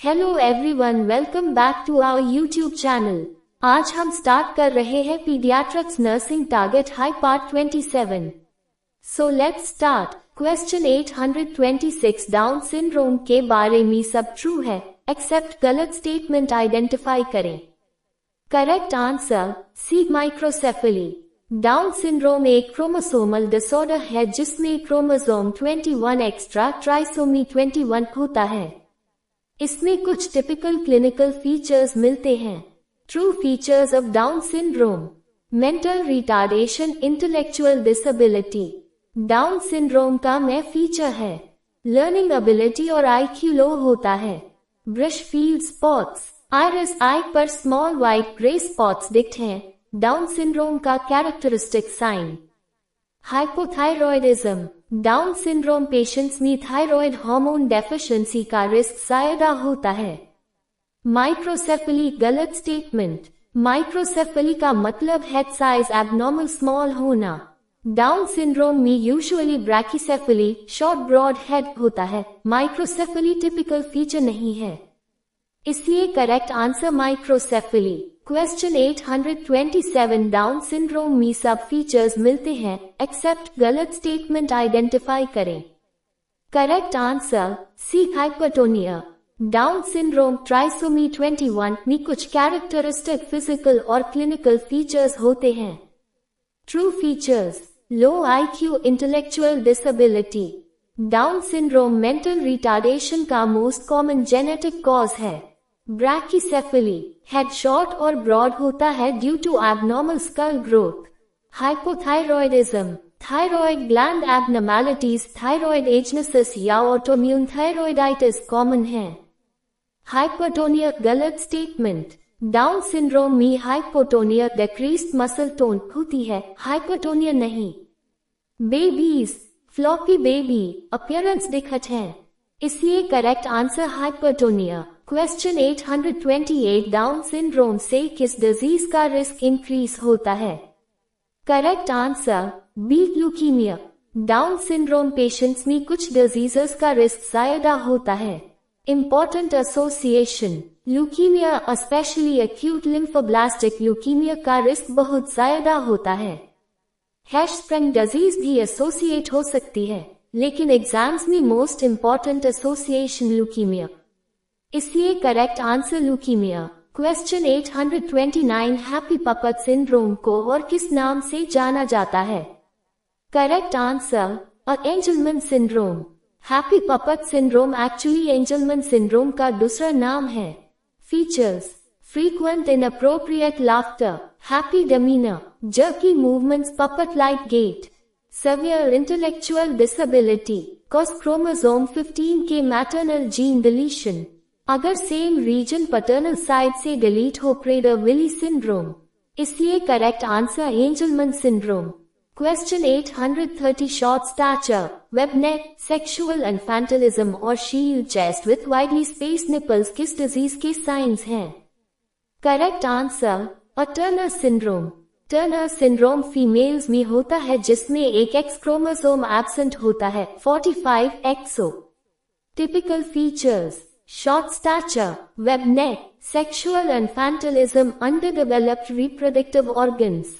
Hello everyone, welcome back to our YouTube channel. आज हम start कर रहे हैं paediatrics nursing target high part 27। So let's start. Question 826 Down syndrome के बारे में सब ट्रू है एक्सेप्ट गलत स्टेटमेंट आइडेंटिफाई करें। Correct answer C, microcephaly. Down syndrome एक क्रोमोसोमल डिसऑर्डर है जिसमें क्रोमोसोम 21 एक्स्ट्रा ट्राइसोमी 21 होता है। इसमें कुछ टिपिकल क्लिनिकल फीचर्स मिलते हैं। True features of Down syndrome: mental retardation, intellectual disability. Down syndrome का में फीचर है लर्निंग एबिलिटी और IQ लो होता है। Brush field spots, iris eye पर स्मॉल व्हाइट ग्रे स्पॉट्स दिखते हैं। डाउन सिंड्रोम का characteristic sign hypothyroidism. Down syndrome patients में थायराइड हार्मोन डेफिशिएंसी का रिस्क ज्यादा होता है। माइक्रोसेफेली गलत स्टेटमेंट। माइक्रोसेफेली का मतलब हेड साइज एबनॉर्मल स्मॉल होना। डाउन सिंड्रोम में usually brachycephaly short broad head होता है। माइक्रोसेफेली टिपिकल फीचर नहीं है, इसलिए correct answer microcephaly. Question 827 Down syndrome में सब फीचर्स मिलते हैं एक्सेप्ट गलत स्टेटमेंट आइडेंटिफाई करें। Correct answer C, hypertonia. Down syndrome trisomy 21 में कुछ कैरेक्टरिस्टिक फिजिकल और क्लिनिकल फीचर्स होते हैं। True features: low IQ, intellectual disability. Down syndrome mental retardation का मोस्ट कॉमन जेनेटिक कॉज है। ब्रैकीसेफेली, हेड शॉर्ट और ब्रॉड होता है due to abnormal skull growth. Hypothyroidism, thyroid gland abnormalities, thyroid agenesis या autoimmune thyroiditis common है। Hypertonia गलत statement. Down syndrome में hypotonia decreased muscle tone होती है, हाइपरटोनिया नहीं। बेबीज फ्लॉपी बेबी अपीयरेंस दिखत है, इसलिए correct answer hypertonia. Question 828 Down syndrome से किस डिजीज का रिस्क इंक्रीज होता है। Correct answer B, leukaemia. Down syndrome patients में कुछ डिजीजेस का रिस्क ज्यादा होता है। Important association: leukaemia specially acute lymphoblastic leukaemia का रिस्क बहुत ज्यादा होता है। हैशस्प्रिंग डिजीज भी एसोसिएट हो सकती है, लेकिन एग्जाम्स में मोस्ट इंपॉर्टेंट एसोसिएशन ल्यूकीमिया, इसलिए correct answer leukaemia. Question 829 happy puppet syndrome को और किस नाम से जाना जाता है। Correct answer Angelman syndrome. Happy puppet syndrome actually Angelman syndrome का दूसरा नाम है। Features: frequent inappropriate laughter, happy demeanor, jerky movements, puppet-like gait, severe intellectual disability, cause chromosome 15 के maternal gene deletion। अगर सेम रीजन पैटर्नल साइड से delete हो Prader Willi syndrome, इसलिए correct answer Angelman syndrome. Question 830 short stature, web neck, sexual infantilism और shield chest with widely spaced nipples किस disease के signs हैं। Correct answer Turner syndrome. Turner syndrome females में होता है जिसमें एक एक्स क्रोमोसोम एब्सेंट होता है, 45 XO। Typical features: short stature, web neck, sexual infantilism, underdeveloped reproductive organs,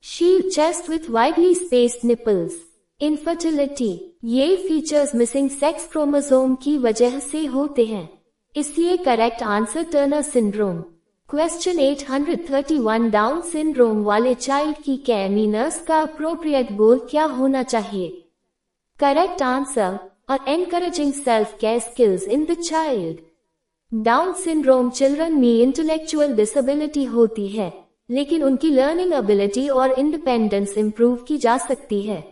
shield chest with widely spaced nipples, infertility. ये फीचर्स मिसिंग सेक्स क्रोमोसोम की वजह से होते हैं, इसलिए correct answer Turner syndrome. Question 831 Down syndrome वाले चाइल्ड की care में नर्स का अप्रोप्रिएट गोल क्या होना चाहिए। Correct answer encouraging self care skills in the child. Down syndrome children में इंटेलेक्चुअल डिसेबिलिटी होती है, लेकिन उनकी लर्निंग एबिलिटी और इंडिपेंडेंस इंप्रूव की जा सकती है।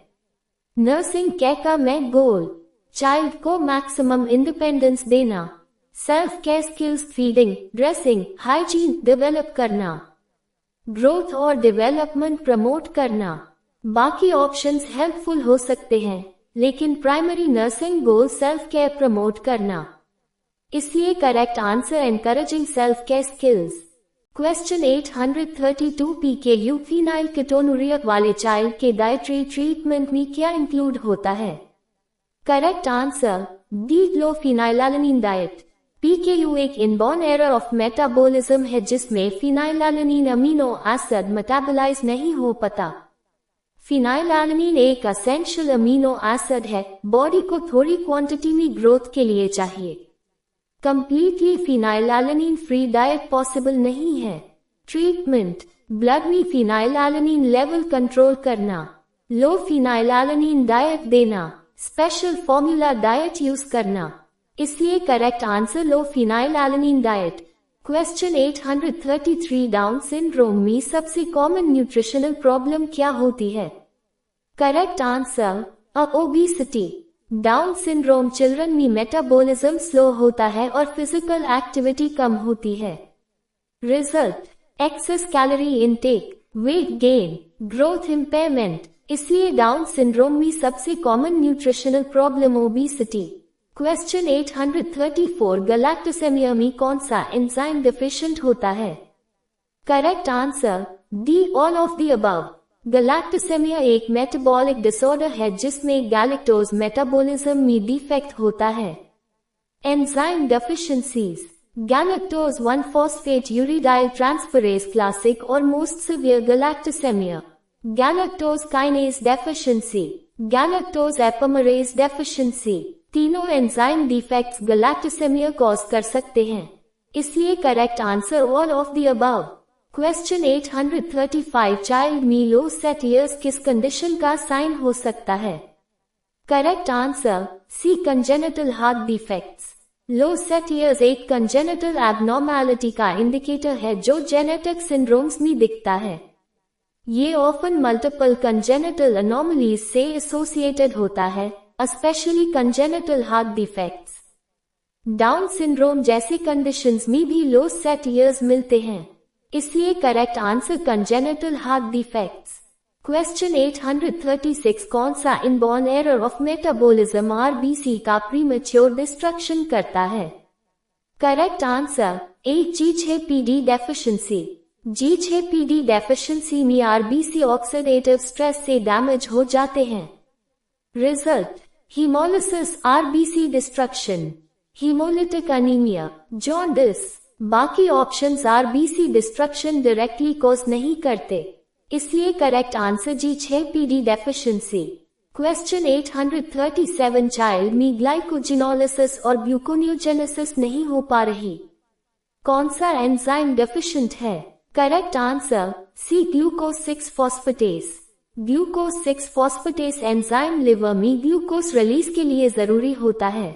नर्सिंग केयर का मेन गोल चाइल्ड को मैक्सिमम इंडिपेंडेंस देना, self care skills feeding, dressing, hygiene develop करना, ग्रोथ और डेवलपमेंट प्रमोट करना। बाकी ऑप्शंस हेल्पफुल हो सकते हैं, लेकिन primary nursing goal self care promote करना, इसलिए correct answer encouraging self care skills. Question 832 PKU phenylketonuria वाले चाइल्ड के डाइटरी ट्रीटमेंट में क्या इंक्लूड होता है। करेक्ट आंसर डी, लो फिनाइलैलेनिन डाइट। PKU एक इनबॉर्न एरर ऑफ मेटाबॉलिज्म है जिसमें फिनाइलएलनिन अमीनो एसिड मेटाबोलाइज नहीं हो पाता। फिनाइलएलनिन एक असेंशियल अमीनो एसिड है, बॉडी को थोड़ी क्वांटिटी में ग्रोथ के लिए चाहिए। कंप्लीटली फिनाइलएलनिन फ्री डाइट पॉसिबल नहीं है। ट्रीटमेंट: ब्लड में फिनाइलएलनिन लेवल कंट्रोल करना, लो फिनाइलएलनिन डाइट देना, स्पेशल फॉर्मूला डाइट यूज करना। इसलिए करेक्ट आंसर लो फिनाइलएलनिन डाइट। क्वेश्चन 833 डाउन सिंड्रोम में सबसे कॉमन न्यूट्रिशनल प्रॉब्लम क्या होती है? Correct answer obesity. Down syndrome children में मेटाबॉलिज्म स्लो होता है और फिजिकल एक्टिविटी कम होती है। Result: excess calorie intake, weight gain, growth impairment. इसलिए डाउन सिंड्रोम में सबसे common nutritional problem obesity. Question 834 galactosaemia में कौन सा एंजाइम डेफिशिएंट होता है? Correct answer D all of the above. Galactosaemia एक मेटाबॉलिक डिसऑर्डर है जिसमें गैलेक्टोज मेटाबॉलिज्म में डिफेक्ट होता है। Enzyme deficiencies: galactose 1-phosphate uridyl transferase classic और most severe galactosemia, galactose kinase deficiency, galactose epimerase deficiency. तीनों एंजाइम डिफेक्ट्स गैलेक्टोसेमिया कॉज कर सकते हैं। इसलिए correct answer all of the above. Question 835 child में लो सेट ईयर्स किस condition का sign हो सकता है? Correct answer C congenital heart defects. Low set ears एक कंजेनिटल एबनॉर्मैलिटी का इंडिकेटर है जो जेनेटिक सिंड्रोम्स में दिखता है। ये ऑफन मल्टीपल कंजेनिटल अनोमलीज से एसोसिएटेड होता है, especially congenital heart defects. Down syndrome जैसे कंडीशंस में भी लो सेट ईयर्स मिलते हैं। इसलिए correct answer congenital heart defects. Question 836 कौन सा inborn error of metabolism RBC का प्रीमेच्योर डिस्ट्रक्शन करता है? Correct answer A G6PD deficiency. G6PD deficiency में आरबीसी ऑक्सीडेटिव स्ट्रेस से डैमेज हो जाते हैं। Result: hemolysis RBC destruction, hemolytic anemia, jaundice। बाकी options RBC destruction directly cause नहीं करते। इसलिए correct answer G6PD deficiency. Question 837 child में ग्लाइकोजिनोलिसिस और ग्लूकोनियोजेनेसिस नहीं हो पा रही। कौन सा एंजाइम डेफिशिएंट है? Correct answer C glucose 6 phosphatase. Glucose 6 phosphatase enzyme liver में ग्लूकोज रिलीज के लिए जरूरी होता है।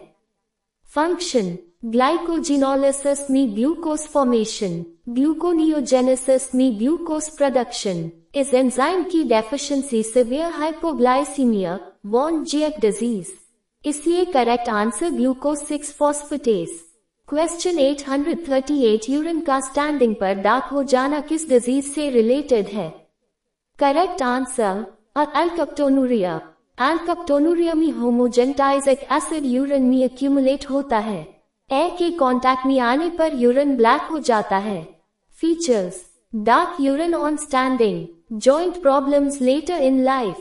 फंक्शन: ग्लाइकोजिनोलिसिस में ग्लूकोज फॉर्मेशन, ग्लूकोनियोजेनेसिस में ग्लूकोज प्रोडक्शन। इस एंजाइम की deficiency severe hypoglycaemia, von Gierke disease. इसलिए correct answer glucose 6 phosphatase. Question 838 urine का स्टैंडिंग पर डार्क हो जाना किस डिजीज से रिलेटेड है? Correct answer अल्कप्टोनुरिया। अल्कप्टोनुरिया में होमोजेंटाइजिक एसिड यूरिन में एक्यूमुलेट होता है। एयर के कांटेक्ट में आने पर यूरिन ब्लैक हो जाता है। Features: dark urine on standing, joint problems later in life.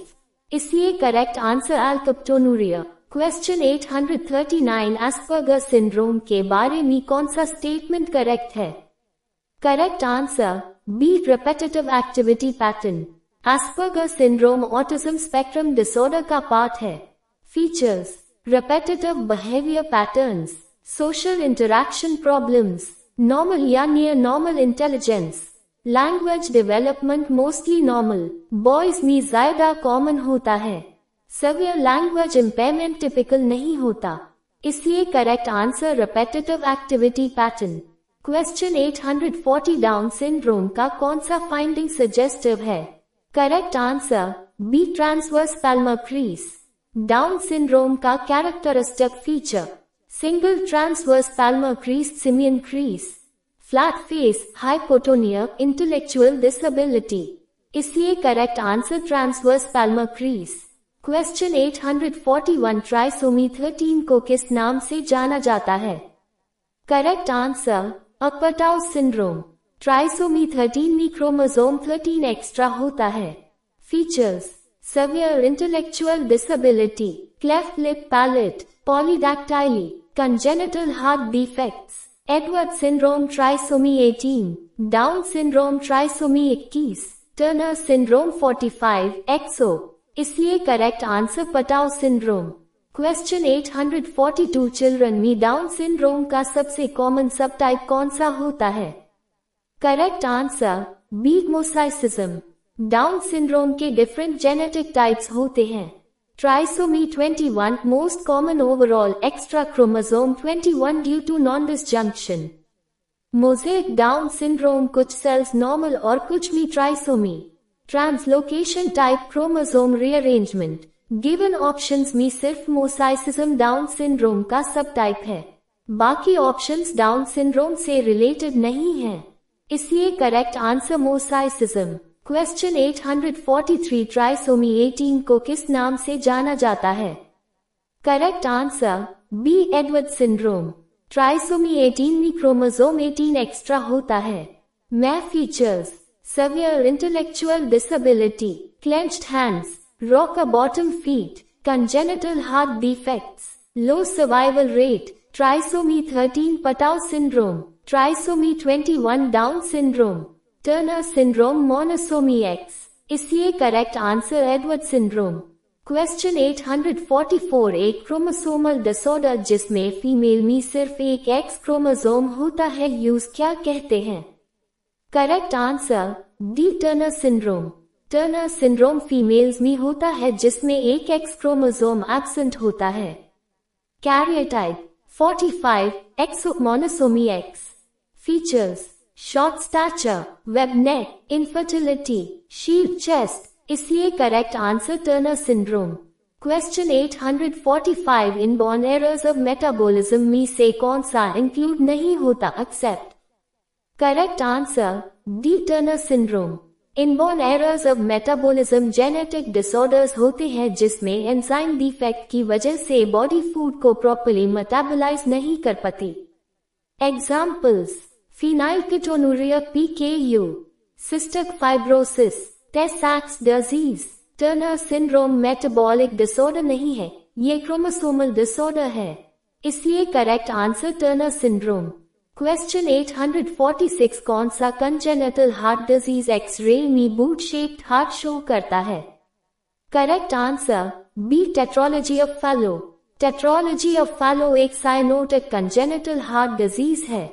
इसलिए correct answer alkaptonuria. Question 839 Asperger syndrome के बारे में कौन सा स्टेटमेंट करेक्ट है? Correct answer B repetitive activity pattern. Asperger syndrome autism spectrum disorder का पार्ट है। Features: repetitive behaviour patterns, social interaction problems, normal या near normal intelligence, language development mostly normal, boys में ज्यादा कॉमन होता है। Saviour language impairment typical नहीं होता। इसलिए correct answer repetitive activity pattern. Question 840 Down syndrome का कौन सा फाइंडिंग सजेस्टिव है? Correct answer B transverse palmar crease. Down syndrome का characteristic feature: single transverse palmar crease, simian crease, flat face, hypotonia, intellectual disability. इसलिए correct answer transverse palmar crease. Question 841 trisomy 13 को किस नाम से जाना जाता है? Correct answer Patau syndrome. Trisomy 13 में क्रोमोसोम 13 एक्स्ट्रा होता है। Features: severe intellectual disability, cleft lip palate, polydactyly. congenital heart defects, Edwards syndrome trisomy 18, Down syndrome trisomy 21, Turner syndrome 45, XO. इसलिए correct answer Patau syndrome. Question 842 children में Down syndrome का सबसे common subtype कौन सा होता है? Correct answer B mosaicism. डाउन syndrome के डिफरेंट जेनेटिक टाइप्स होते हैं। Trisomy 21 most common overall extra chromosome 21 due to non disjunction. Mosaic Down syndrome कुछ सेल्स नॉर्मल और कुछ में trisomy. Translocation type chromosome rearrangement. Given options में सिर्फ मोसाइसिज्म डाउन सिंड्रोम का सब टाइप है, बाकी ऑप्शंस डाउन सिंड्रोम से रिलेटेड नहीं हैं, इसलिए correct answer mosaicism. Question 843 trisomy 18 को किस नाम से जाना जाता है? Correct answer B Edward syndrome. Trisomy 18 में क्रोमोसोम 18 एक्स्ट्रा होता है। मैं features severe intellectual disability, clenched hands, rocker bottom feet, congenital heart defects, low survival rate, trisomy 13 Patau syndrome, trisomy 21 Down syndrome, Turner syndrome monosomy X। इसलिए correct answer Edward syndrome. Question 844 एक chromosomal disorder जिसमें female में सिर्फ एक x chromosome होता है use क्या कहते हैं? Correct answer D Turner syndrome. Turner syndrome females में होता है जिसमें एक एक्स क्रोमोसोम एब्सेंट होता है। Karyotype 45 X monosomy X. Features short stature, web neck, infertility, shield chest. इसलिए correct answer Turner syndrome. Question 845 inborn errors of metabolism में से कौन सा इंक्लूड नहीं होता except? Correct answer D Turner syndrome. Inborn errors of metabolism genetic disorders होते हैं जिसमें एंजाइम डिफेक्ट की वजह से बॉडी फूड को प्रॉपर्ली मेटाबोलाइज नहीं कर पाती। Examples phenylketonuria PKU, cystic fibrosis, Tay Sachs disease. Turner syndrome metabolic disorder नहीं है, ये क्रोमोसोमल डिसऑर्डर है, इसलिए correct answer Turner syndrome. Question 846 कौन सा कंजेनिटल हार्ट डिजीज एक्सरे में बूट शेप्ड हार्ट शो करता है? Correct answer B tetralogy of Fallot. Tetralogy of Fallot एक साइनोटिक कंजेनिटल हार्ट डिजीज है।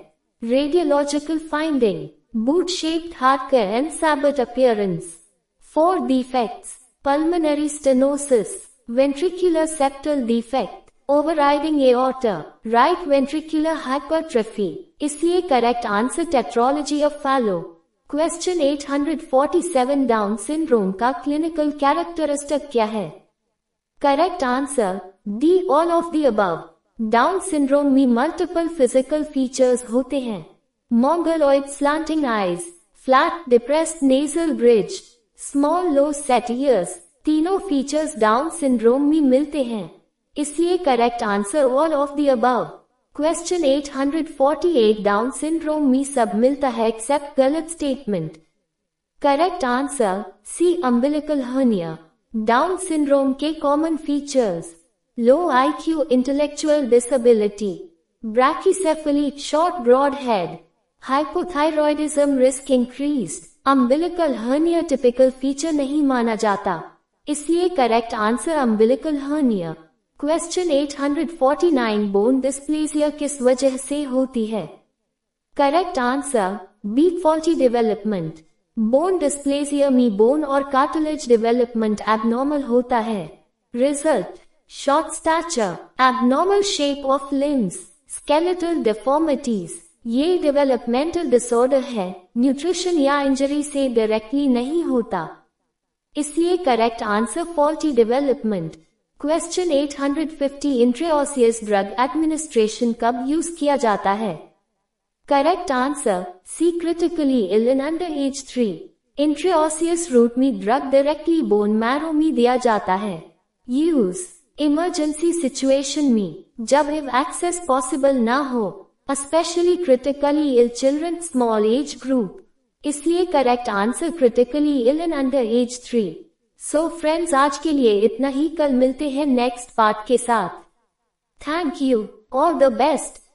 Radiological finding boot shaped heart का एनसैबट appearance. 4 defects pulmonary stenosis, ventricular septal defect, overriding aorta, right ventricular hypertrophy. इसलिए correct answer tetralogy of fellow. Question 847 Down syndrome का clinical characteristic क्या है? Correct answer D all of the above. Down syndrome में multiple physical features होते हैं। Mongoloid slanting eyes, flat depressed nasal bridge, small low set ears. तीनों features Down syndrome में मिलते हैं, इसलिए correct answer all of the above. Question 848 Down syndrome में सब मिलता है एक्सेप्ट गलत statement. Correct answer C umbilical hernia. Down syndrome के common features low IQ, intellectual disability, brachycephaly, short broad head, hypothyroidism risk increase. Umbilical hernia typical feature नहीं माना जाता, इसलिए correct answer umbilical hernia. Question 849 bone dysplasia किस वजह से होती है? Correct answer B faulty development. Bone dysplasia में बोन और कार्टिलेज डेवलपमेंट एबनॉर्मल होता है। Result short stature, abnormal shape of limbs, skeletal deformities. ये डेवलपमेंटल डिसऑर्डर है, न्यूट्रिशन या इंजरी से डायरेक्टली नहीं होता, इसलिए correct answer faulty development. Question 850 intraosseous drug administration कब यूज किया जाता है? Correct answer C critically ill in under age 3। Intraosseous route में ड्रग डायरेक्टली बोन मैरो में दिया जाता है। यूज इमरजेंसी सिचुएशन में, जब इव एक्सेस पॉसिबल ना हो, specially critically ill children small age group, इसलिए correct answer critically ill in under age 3। So friends, आज के लिए इतना ही। कल मिलते हैं नेक्स्ट पार्ट के साथ। Thank you. All the best.